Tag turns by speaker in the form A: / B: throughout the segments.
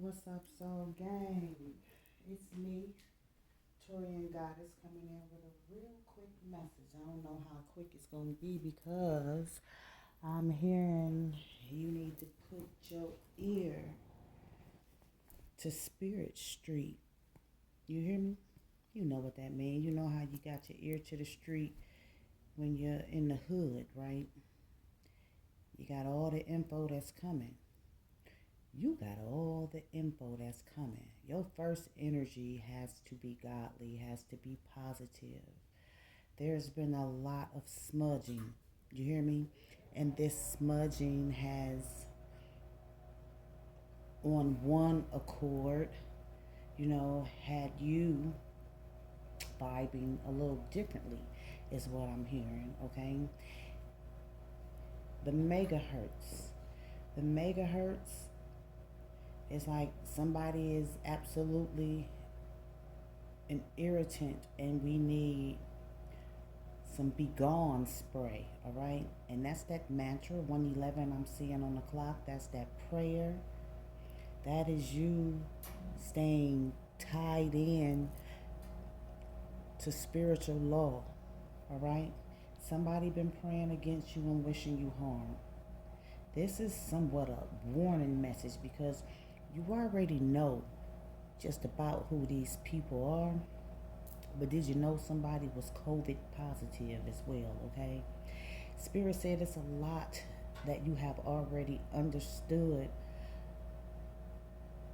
A: What's up, Soul Gang? It's me, Torian Goddess, coming in with a real quick message. I don't know how quick it's going to be because I'm hearing you need to put your ear to Spirit Street. You hear me? You know what that means. You know how you got your ear to the street when you're in the hood, right? You got all the info that's coming. You got all the info that's coming. Your first energy has to be godly, has to be positive. There's been a lot of smudging. You hear me? And this smudging has, on one accord, had you vibing a little differently, is what I'm hearing, okay? The megahertz. The megahertz is like somebody is absolutely an irritant and we need some Be Gone spray, all right? And that's that mantra, 111 I'm seeing on the clock. That's that prayer. That is you staying tied in to spiritual law, all right? Somebody been praying against you and wishing you harm. This is somewhat a warning message because you already know just about who these people are. But did you know somebody was COVID positive as well, okay? Spirit said it's a lot that you have already understood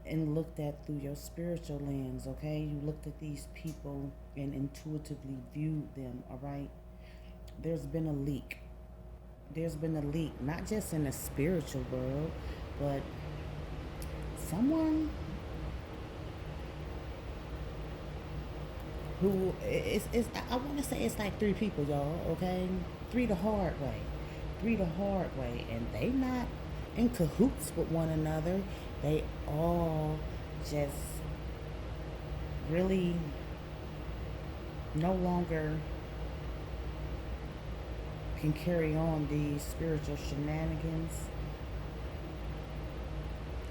A: and looked at through your spiritual lens, okay? You looked at these people and intuitively viewed them, all right? There's been a leak. There's been a leak, not just in the spiritual world, but someone who is I want to say it's like three people, y'all, okay? Three the hard way. Three the hard way. And they not in cahoots with one another. They all just really no longer can carry on these spiritual shenanigans.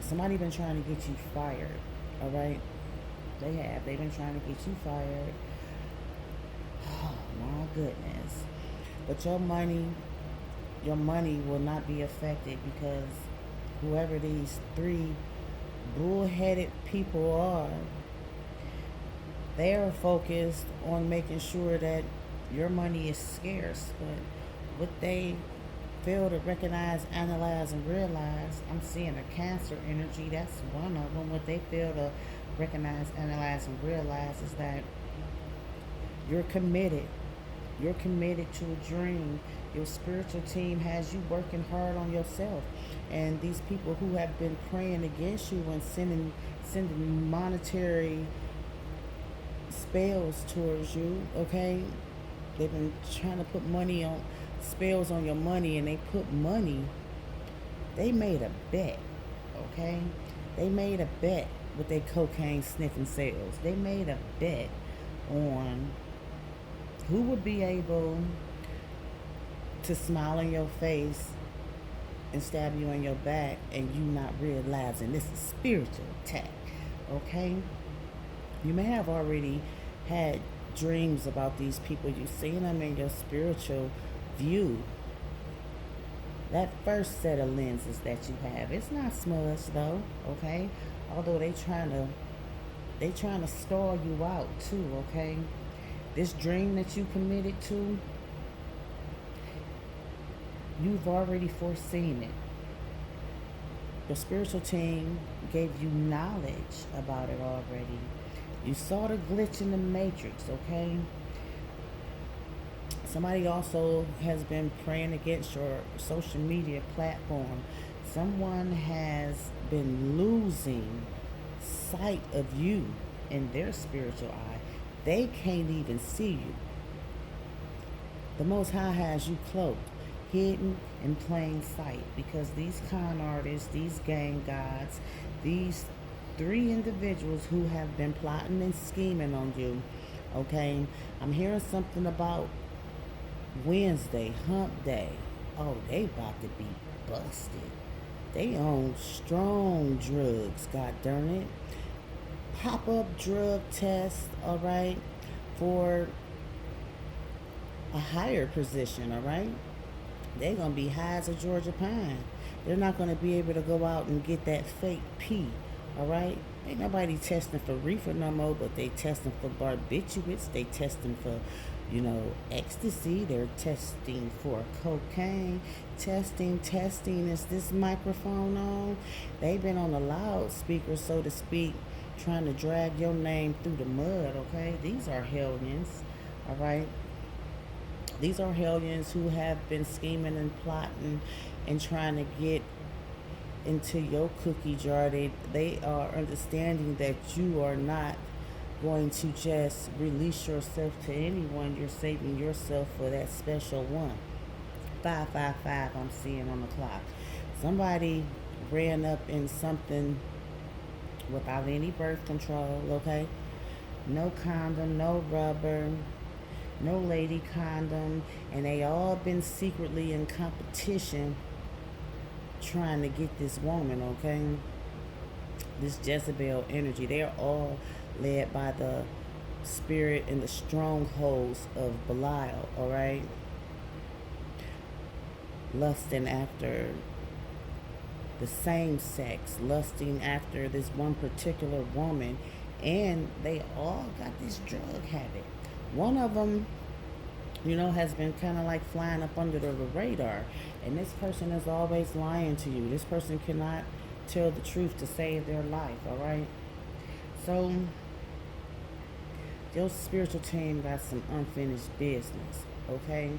A: Somebody been trying to get you fired, all right? They have. They've been trying to get you fired. Oh my goodness. But your money will not be affected because whoever these three bullheaded people are, they are focused on making sure that your money is scarce. But what they fail to recognize, analyze, and realize, I'm seeing a Cancer energy. That's one of them. What they fail to recognize, analyze, and realize is that you're committed. You're committed to a dream. Your spiritual team has you working hard on yourself. And these people who have been praying against you and sending monetary spells towards you, okay? They've been trying to put money on spells on your money and they made a bet, okay? They made a bet with their cocaine sniffing sales. They made a bet on who would be able to smile in your face and stab you in your back and you not realizing this is spiritual attack, okay? You may have already had dreams about these people. You've seen them in your spiritual view. That first set of lenses that you have, it's not smudged though, okay? Although they trying to stall you out too, okay? This dream that you committed to, you've already foreseen it. The spiritual team gave you knowledge about it already. You saw the glitch in the matrix, okay? Somebody also has been praying against your social media platform. Someone has been losing sight of you in their spiritual eye. They can't even see you. The Most High has you cloaked, hidden in plain sight, because these con artists, these gang gods, these three individuals who have been plotting and scheming on you, okay? I'm hearing something about Wednesday, hump day. Oh, they about to be busted. They own strong drugs, god darn it. Pop up drug tests, all right, for a higher position, all right? They're gonna be high as a Georgia pine. They're not gonna be able to go out and get that fake pee, all right? Ain't nobody testing for reefer no more, but they testing for barbiturates. They testing for, ecstasy. They're testing for cocaine. Testing. Is this microphone on? They've been on the loudspeaker, so to speak, trying to drag your name through the mud, okay? These are hellions, all right? These are hellions who have been scheming and plotting and trying to get into your cookie jar. They are understanding that you are not going to just release yourself to anyone. You're saving yourself for that special one. 555 I'm seeing on the clock. Somebody ran up in something without any birth control, okay? No condom, no rubber, no lady condom, and they all been secretly in competition trying to get this woman, okay? This Jezebel energy. They're all led by the spirit and the strongholds of Belial, all right? Lusting after the same sex, lusting after this one particular woman, and they all got this drug habit. One of them, has been kind of like flying up under the radar. And this person is always lying to you. This person cannot tell the truth to save their life, all right? So, your spiritual team got some unfinished business, okay?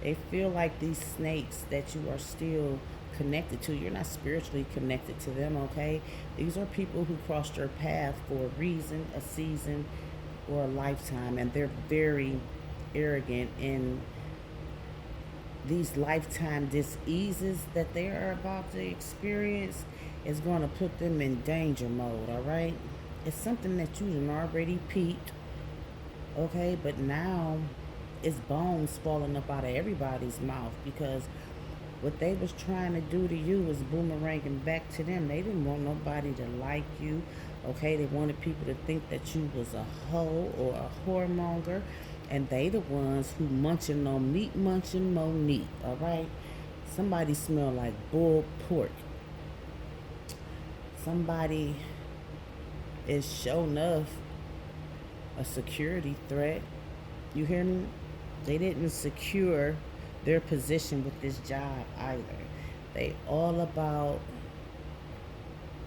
A: They feel like these snakes that you are still connected to, you're not spiritually connected to them, okay? These are people who crossed your path for a reason, a season, or a lifetime, and they're very arrogant, and these lifetime diseases that they are about to experience is going to put them in danger mode, all right? It's something that you done already peaked, okay? But now it's bones falling up out of everybody's mouth because what they was trying to do to you was boomeranging back to them. They didn't want nobody to like you, okay? They wanted people to think that you was a hoe or a whoremonger, and they the ones who munching on meat, munching Monique, all right? Somebody smell like bull pork. Somebody is sure enough a security threat. You hear me? They didn't secure their position with this job either. They all about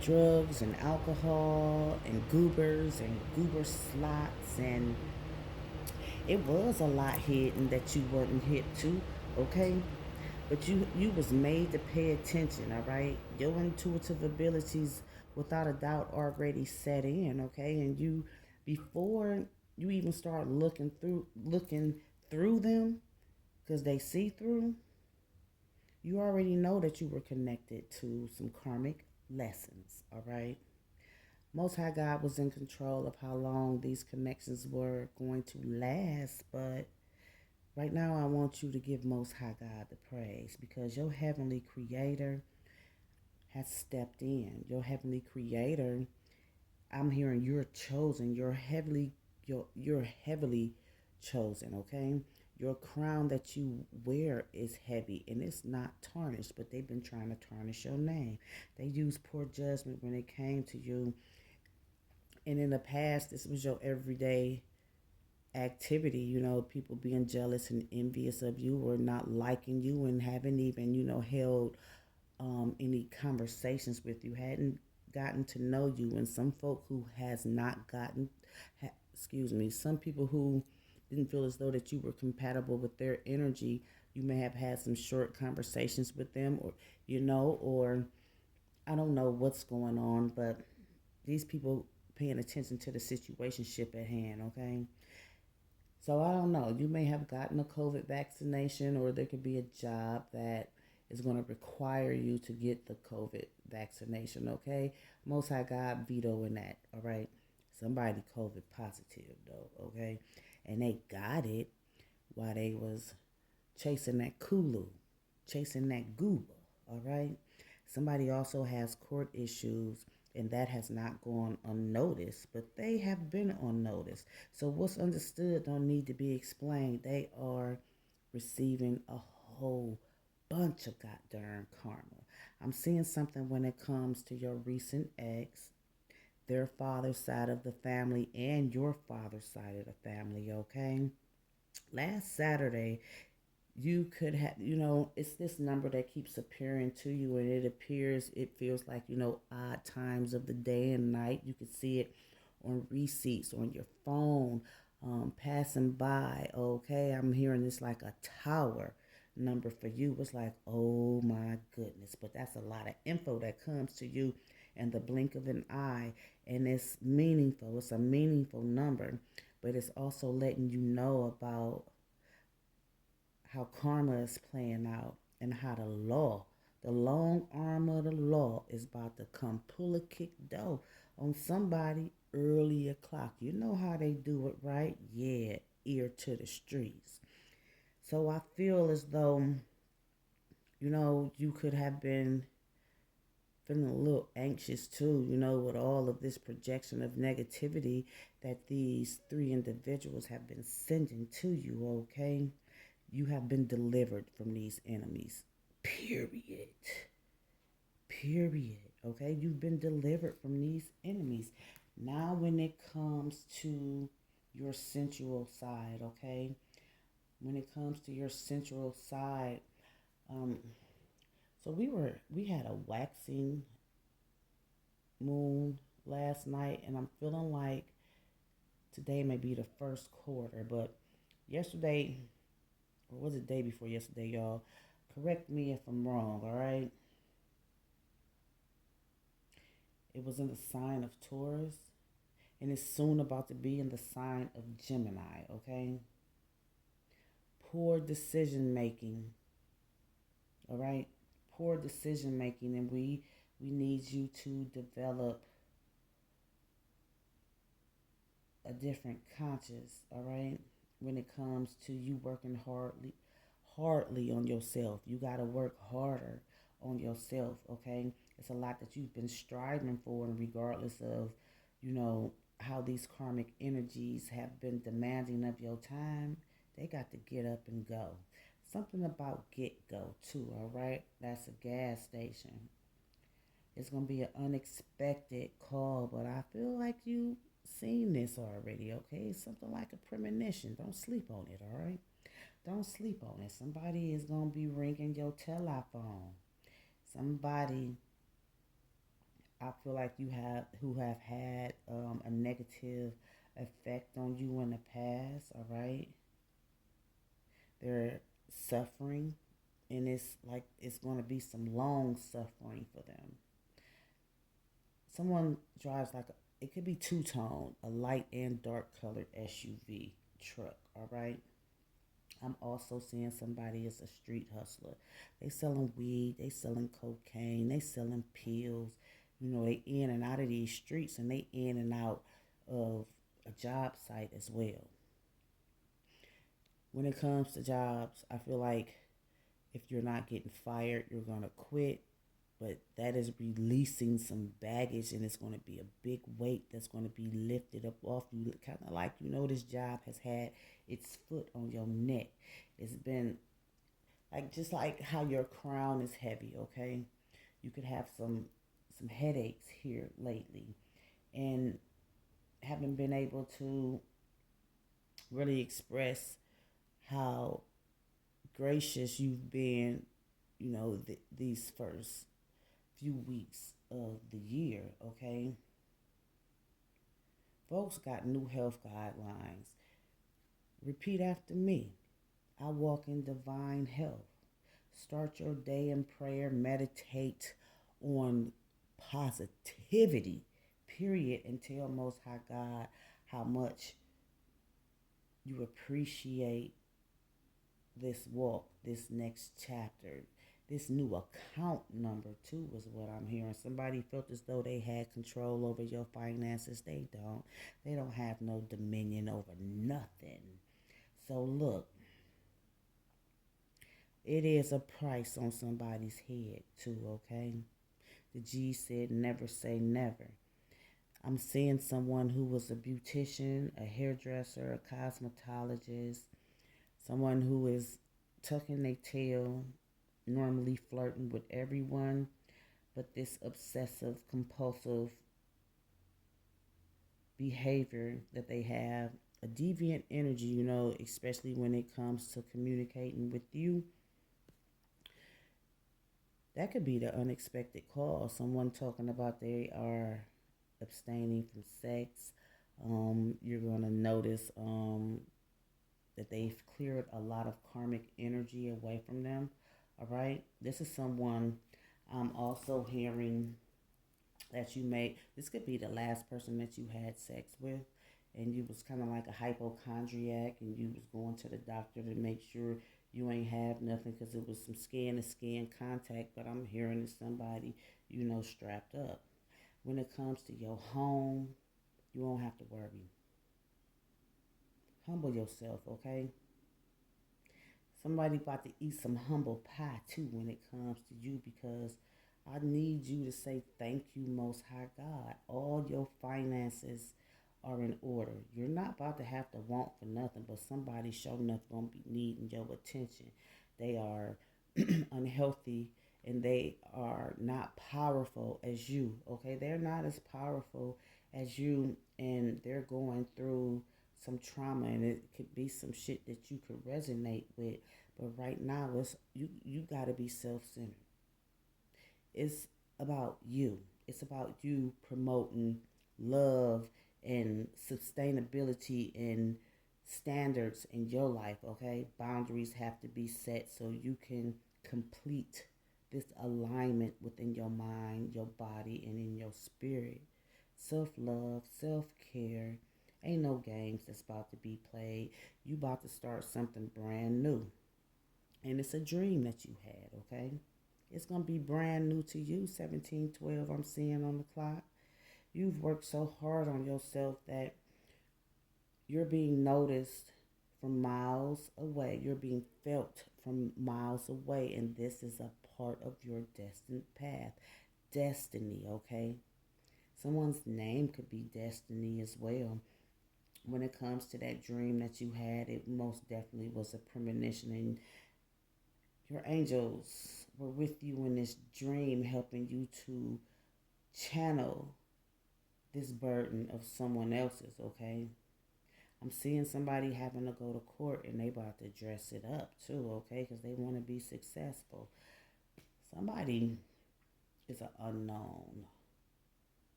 A: drugs and alcohol and goobers and goober slots, and it was a lot hidden that you weren't hip to, okay? But you was made to pay attention, all right? Your intuitive abilities without a doubt already set in, okay? And you, before you even start looking through them, because they see through, you already know that you were connected to some karmic lessons, all right? Most High God was in control of how long these connections were going to last, but right now I want you to give Most High God the praise because your heavenly creator has stepped in. Your heavenly creator, I'm hearing you're chosen. You're heavily chosen, okay? Your crown that you wear is heavy and it's not tarnished, but they've been trying to tarnish your name. They used poor judgment when it came to you. And in the past, this was your everyday activity, people being jealous and envious of you or not liking you and haven't even, held any conversations with you, hadn't gotten to know you. And some folk who has not some people who didn't feel as though that you were compatible with their energy, you may have had some short conversations with them, or I don't know what's going on, but these people paying attention to the situationship at hand, okay? So I don't know. You may have gotten a COVID vaccination, or there could be a job that is going to require you to get the COVID vaccination, okay? Most High God vetoing that, all right? Somebody COVID positive, though, okay? And they got it while they was chasing that Kulu, chasing that goober, all right? Somebody also has court issues, and that has not gone unnoticed, but they have been on notice. So what's understood don't need to be explained. They are receiving a whole bunch of goddamn karma. I'm seeing something when it comes to your recent ex, their father's side of the family, and your father's side of the family, okay? Last Saturday, you could have, it's this number that keeps appearing to you, and it feels like, odd times of the day and night. You could see it on receipts, on your phone, passing by, okay? I'm hearing this like a tower number for you. It's like, oh my goodness. But that's a lot of info that comes to you in the blink of an eye, and it's meaningful. It's a meaningful number, but it's also letting you know about how karma is playing out and how the long arm of the law is about to come pull a kick dough on somebody early o'clock. You know how they do it, right? Yeah, ear to the streets. So I feel as though, you could have been feeling a little anxious too, with all of this projection of negativity that these three individuals have been sending to you, okay? You have been delivered from these enemies. Period. Period. Okay? You've been delivered from these enemies. Now, when it comes to your sensual side, okay? When it comes to your sensual side, um, so we had a waxing moon last night, and I'm feeling like today may be the first quarter, but yesterday, or was it the day before yesterday, y'all? Correct me if I'm wrong, all right? It was in the sign of Taurus, and it's soon about to be in the sign of Gemini, okay? Poor decision making, all right? Poor decision making, and we need you to develop a different conscience, all right? When it comes to you working hardly on yourself. You got to work harder on yourself, okay? It's a lot that you've been striving for, and regardless of, how these karmic energies have been demanding of your time, they got to get up and go. Something about get go, too, all right? That's a gas station. It's going to be an unexpected call, but I feel like you seen this already, okay? It's something like a premonition. Don't sleep on it, all right? Don't sleep on it. Somebody is going to be ringing your telephone. Somebody, I feel like you have, who have had a negative effect on you in the past, all right? They're suffering, and it's like it's going to be some long suffering for them. Someone drives like it could be two-tone, a light and dark colored SUV truck, all right? I'm also seeing somebody as a street hustler. They selling weed, they selling cocaine, they selling pills. They in and out of these streets, and they in and out of a job site as well. When it comes to jobs, I feel like if you're not getting fired, you're gonna quit. But that is releasing some baggage, and it's going to be a big weight that's going to be lifted up off you. Kind of like, this job has had its foot on your neck. It's been like, just like how your crown is heavy, okay? You could have some headaches here lately, and haven't been able to really express how gracious you've been, these first few weeks of the year, okay? Folks got new health guidelines. Repeat after me. I walk in divine health. Start your day in prayer. Meditate on positivity, period, and tell Most High God how much you appreciate this walk, this next chapter, this new account number too is what I'm hearing. Somebody felt as though they had control over your finances. They don't. They don't have no dominion over nothing. So look, it is a price on somebody's head too, okay? The G said never say never. I'm seeing someone who was a beautician, a hairdresser, a cosmetologist, someone who is tucking their tail, normally flirting with everyone, but this obsessive compulsive behavior that they have, a deviant energy, especially when it comes to communicating with you. That could be the unexpected call. Someone talking about they are abstaining from sex. You're going to notice that they've cleared a lot of karmic energy away from them. All right. This is someone I'm also hearing that this could be the last person that you had sex with, and you was kind of like a hypochondriac, and you was going to the doctor to make sure you ain't have nothing because it was some skin to skin contact. But I'm hearing it's somebody strapped up. When it comes to your home, you won't have to worry. Humble yourself, okay? Somebody about to eat some humble pie too when it comes to you, because I need you to say thank you, Most High God. All your finances are in order. You're not about to have to want for nothing, but somebody sure enough gonna be needing your attention. They are unhealthy and they are not powerful as you. Okay, they're not as powerful as you, and they're going through some trauma, and it could be some shit that you could resonate with. But right now, it's you got to be self-centered. It's about you. It's about you promoting love and sustainability and standards in your life, okay? Boundaries have to be set so you can complete this alignment within your mind, your body, and in your spirit. Self love, self care. Ain't no games that's about to be played. You about to start something brand new. And it's a dream that you had, okay? It's going to be brand new to you. 1712, I'm seeing on the clock. You've worked so hard on yourself that you're being noticed from miles away. You're being felt from miles away. And this is a part of your destined path. Destiny, okay? Someone's name could be destiny as well. When it comes to that dream that you had, it most definitely was a premonition, and your angels were with you in this dream, helping you to channel this burden of someone else's, okay? I'm seeing somebody having to go to court and they about to dress it up too, okay? Because they want to be successful. Somebody is an unknown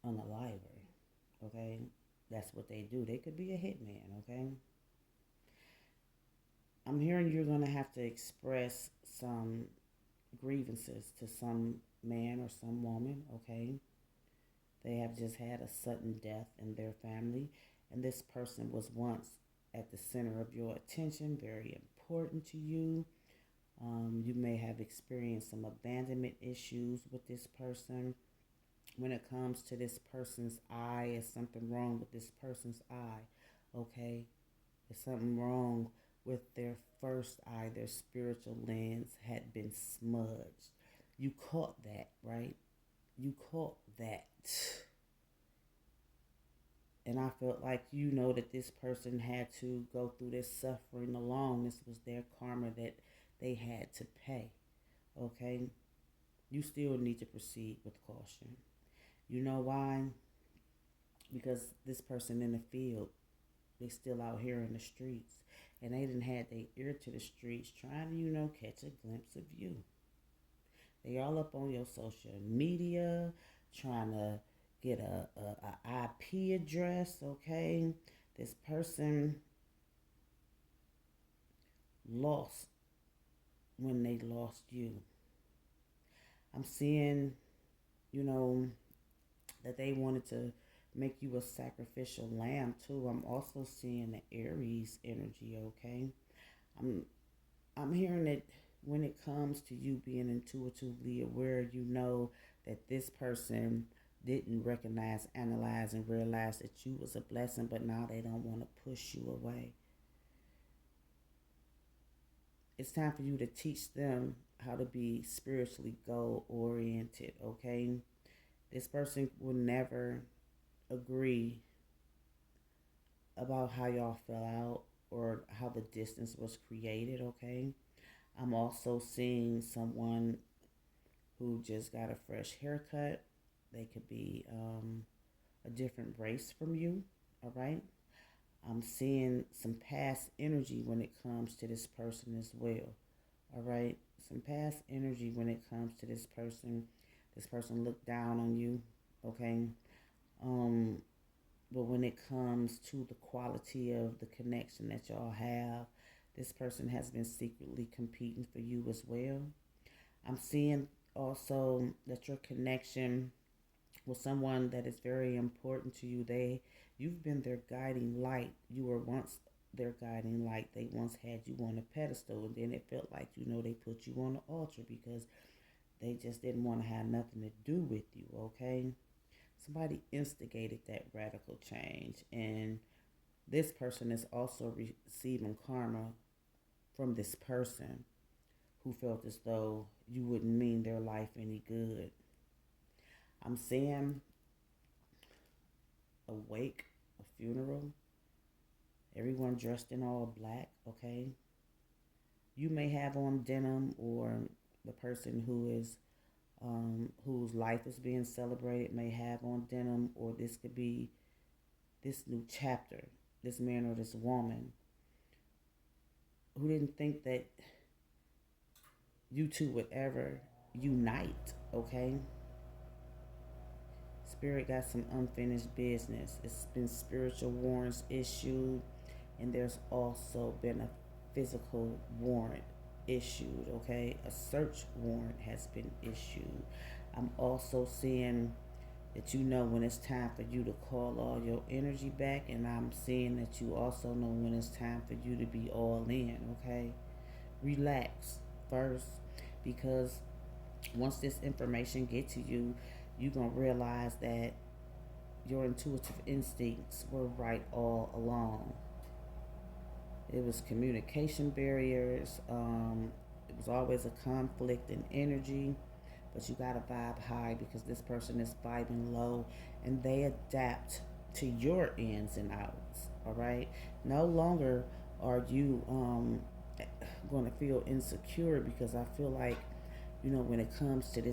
A: unaliver, okay? That's what they do. They could be a hitman, okay? I'm hearing you're going to have to express some grievances to some man or some woman, okay? They have just had a sudden death in their family, and this person was once at the center of your attention, very important to you. You may have experienced some abandonment issues with this person. When it comes to this person's eye, is something wrong with this person's eye, okay? Is something wrong with their first eye, their spiritual lens had been smudged. You caught that, right? You caught that. And I felt like that this person had to go through this suffering alone. This was their karma that they had to pay. Okay? You still need to proceed with caution. You know why? Because this person in the field, they still out here in the streets. And they didn't have their ear to the streets trying to, catch a glimpse of you. They all up on your social media, trying to get a IP address, okay? This person lost when they lost you. I'm seeing, you know, that they wanted to make you a sacrificial lamb too. I'm also seeing the Aries energy, okay? I'm hearing that when it comes to you being intuitively aware, that this person didn't recognize, analyze, and realize that you was a blessing, but now they don't want to push you away. It's time for you to teach them how to be spiritually goal oriented, okay? This person will never agree about how y'all fell out or how the distance was created, okay? I'm also seeing someone who just got a fresh haircut. They could be a different race from you, all right? I'm seeing some past energy when it comes to this person as well, all right? Some past energy when it comes to this person. This person looked down on you, okay? Um, but when it comes to the quality of the connection that y'all have, this person has been secretly competing for you as well. I'm seeing also that your connection with someone that is very important to you, you've been their guiding light. You were once their guiding light. They once had you on a pedestal, and then it felt like they put you on the altar because they just didn't want to have nothing to do with you. Okay, somebody instigated that radical change, and this person is also receiving karma from this person who felt as though you wouldn't mean their life any good. I'm seeing a wake, a funeral, everyone dressed in all black, okay? You may have on denim, or the person whose life is being celebrated may have on denim, or this could be this new chapter, this man or this woman who didn't think that you two would ever unite, okay? Spirit got some unfinished business. It's been spiritual warrants issued, and there's also been a physical warrant issued, okay? A search warrant has been issued. I'm also seeing that when it's time for you to call all your energy back, and I'm seeing that you also know when it's time for you to be all in, okay? Relax first, because once this information get to you, you're going to realize that your intuitive instincts were right all along. It was communication barriers. It was always a conflict in energy, but you got to vibe high because this person is vibing low, and they adapt to your ins and outs. All right. No longer are you going to feel insecure, because I feel like when it comes to this